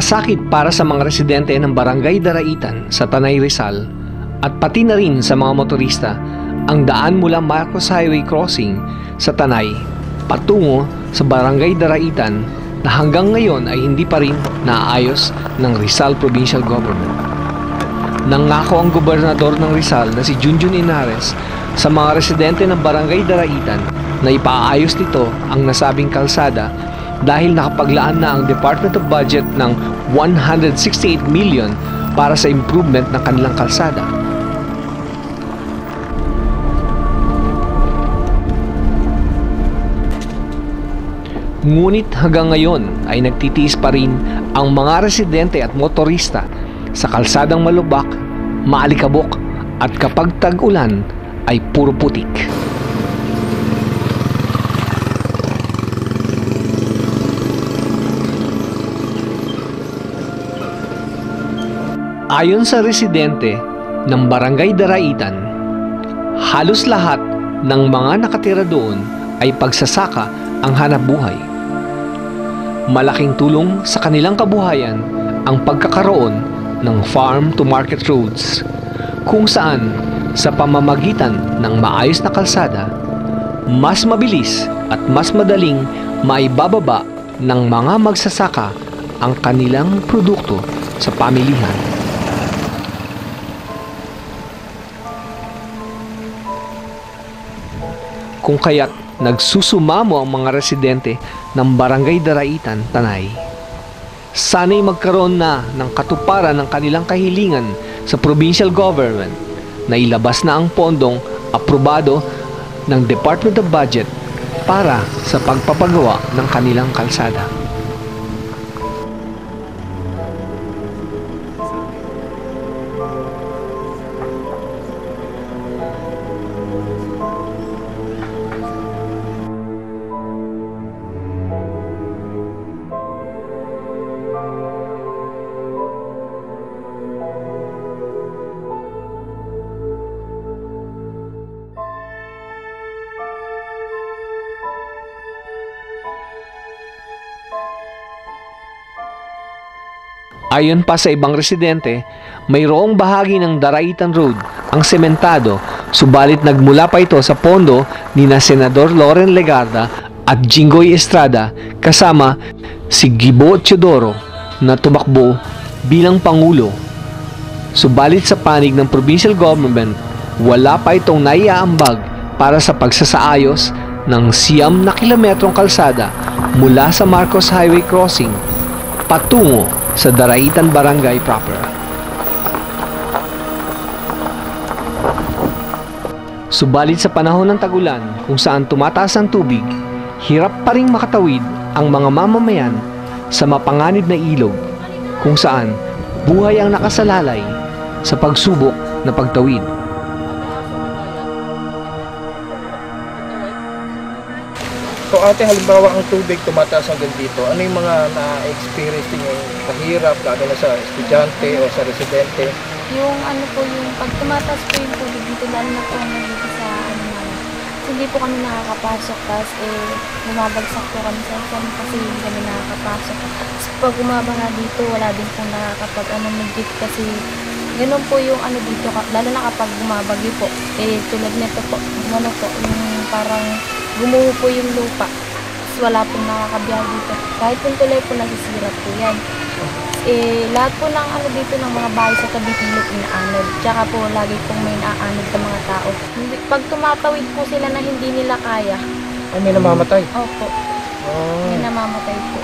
Napakasakit para sa mga residente ng Barangay Daraitan sa Tanay Rizal at pati na rin sa mga motorista ang daan mula Marcos Highway Crossing sa Tanay patungo sa Barangay Daraitan na hanggang ngayon ay hindi pa rin naayos ng Rizal Provincial Government. Nangako ang gobernador ng Rizal na si Junjun Inares sa mga residente ng Barangay Daraitan na ipaayos nito ang nasabing kalsada dahil nakapaglaan na ang Department of Budget ng 168 million para sa improvement ng kanilang kalsada. Ngunit hanggang ngayon ay nagtitiis pa rin ang mga residente at motorista sa kalsadang malubak, maalikabok at kapag tag-ulan ay puro putik. Ayon sa residente ng Barangay Daraitan, halos lahat ng mga nakatira doon ay pagsasaka ang hanapbuhay. Malaking tulong sa kanilang kabuhayan ang pagkakaroon ng farm-to-market roads kung saan sa pamamagitan ng maayos na kalsada, mas mabilis at mas madaling maibababa ng mga magsasaka ang kanilang produkto sa pamilihan. Kung kaya't nagsusumamo ang mga residente ng Barangay Daraitan, Tanay. Sana'y magkaroon na ng katuparan ng kanilang kahilingan sa provincial government na ilabas na ang pondong aprobado ng Department of Budget para sa pagpapagawa ng kanilang kalsada. Ayon pa sa ibang residente, mayroong bahagi ng Daraitan Road ang sementado, subalit nagmula pa ito sa pondo ni na Senador Loren Legarda at Jinggoy Estrada kasama si Gibo Teodoro na tumakbo bilang Pangulo. Subalit sa panig ng provincial government, wala pa itong naiaambag para sa pagsasaayos ng 9 na kilometrong kalsada mula sa Marcos Highway Crossing patungo sa Daraitan Barangay proper. Subalit sa panahon ng tagulan kung saan tumataas ang tubig, hirap pa ring makatawid ang mga mamamayan sa mapanganib na ilog kung saan buhay ang nakasalalay sa pagsubok na pagtawid. So ate, halimbawa ang tubig tumataas hanggang dito, ano yung mga na-experience niyo kahirap, lalo na sa estudyante o sa residente? Yung ano po, yung pag tumataas po yung tubig dito, lalo na po dito sa ano namin. Hindi po kami nakakapasok, tapos bumabagsak po kami sa exam kasi hindi kami nakakapasok. Tapos pag bumabara dito, wala din po nakakapag mag-jeep kasi ganun po yung ano dito, lalo na kapag bumabagyo po. Tulad nito po, ano po, yung parang gumuho po yung lupa. Tapos wala pong nakakabiyahe dito. Kahit yung tulay po nasisira po yan. Lahat po ng ano dito ng mga bahay sa tabing ilog inaanod. Tsaka po lagi pong may naaanod sa mga tao. Pag tumatawid po sila na hindi nila kaya. Ay, may namamatay? Opo. May namamatay po.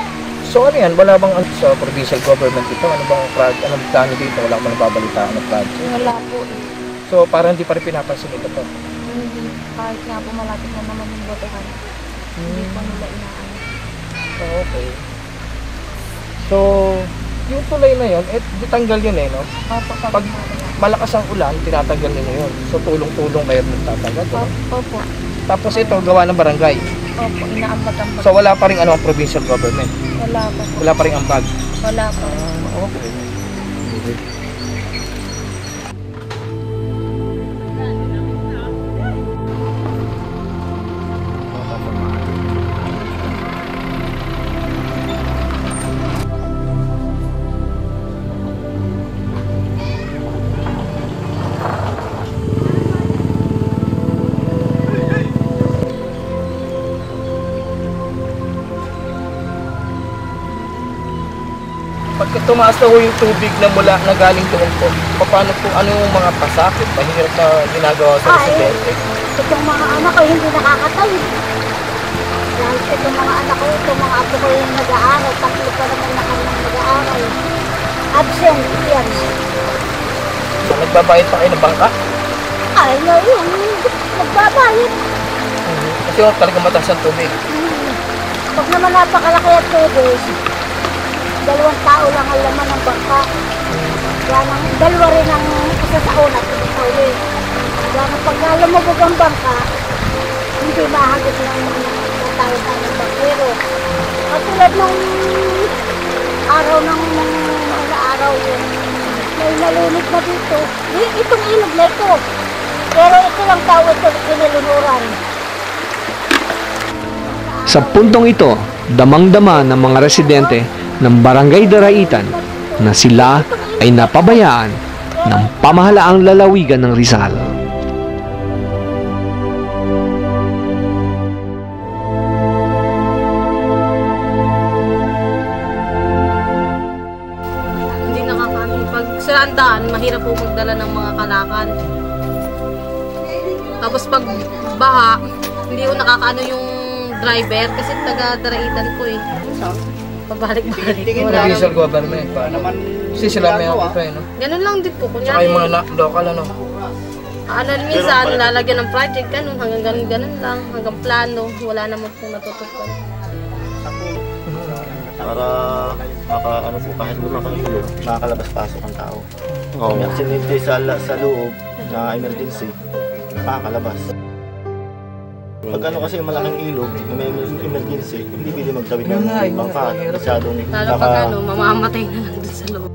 So ano yan? Wala bang sa provincial government ito? Ano bang anong plano dito? Wala bang nababalitaan ng project? Wala po. So parang hindi pa rin pinapansin ito to? Hindi. Kahit nga po malapit na naman yung botohan. Hindi po nila inaano. Okay. So, yung tulay na yun, ditanggal yun no? Opo. Pag malakas ang ulan, tinatanggal nyo yun. So, tulong-tulong kayo nagtatanggal. Opo. Tapos ito, gawa ng barangay. Opo, inaambag-ambag. So, wala pa rin ang provincial government? Wala po. Wala pa rin ambag? Wala po. Okay. tumaas na ho yung tubig na mula na galing doon po, paano po, ano yung mga pasakit, mahirap na ginagawa sa residente? Itong mga anak ko hindi nakakatayo. Dahil itong mga anak ko, itong mga apo ko yung nag-aaral, tatlo pa naman na kami nag-aaral. Absent yan. So, nagbabayad pa kayo ng bangka? Ay, ngayon, nagbabayad. Kasi talaga mataas ang tubig. Pag naman napakalaki at tubig, 2 tao lang ang laman ng bangka. Yan ang 2 rin ang isa sa una at isa sa uli. Yan ang pagka lumubog ang bangka, hindi mahagit ng tayo ng bangkero. Katulad nung araw ng araw yung may nalunod na dito. Itong ilog na ito. Pero ito lang tao ito kinilunuran. Sa puntong ito, damang-dama ng mga residente ng Barangay Daraitan na sila ay napabayaan ng pamahalaang lalawigan ng Rizal. Hindi nakakaano. Pag sa daan, mahirap po magdala ng mga kalakan. Tapos pag baha, hindi ko nakakaano yung driver kasi taga-Daraitan ko eh. Pabalik-balik. Wala Rizal government. Kasi sila may ako no? Ganun lang din po. Tsaka yung mga local ano? Ano, minsan, lalagyan ng project, ganun, hanggang ganun lang, hanggang plano, wala naman po natutupad. Para ano po, kahit lumakahilo, makakalabas-pasok ang tao. Kung may aksidente sa loob na emergency, makakalabas. Pag ano kasi malaking ilog, may emergency, hindi pwede magtawid ng bangka. Masyadong Lalo pag ano, mamamatay na lang dun sa loob.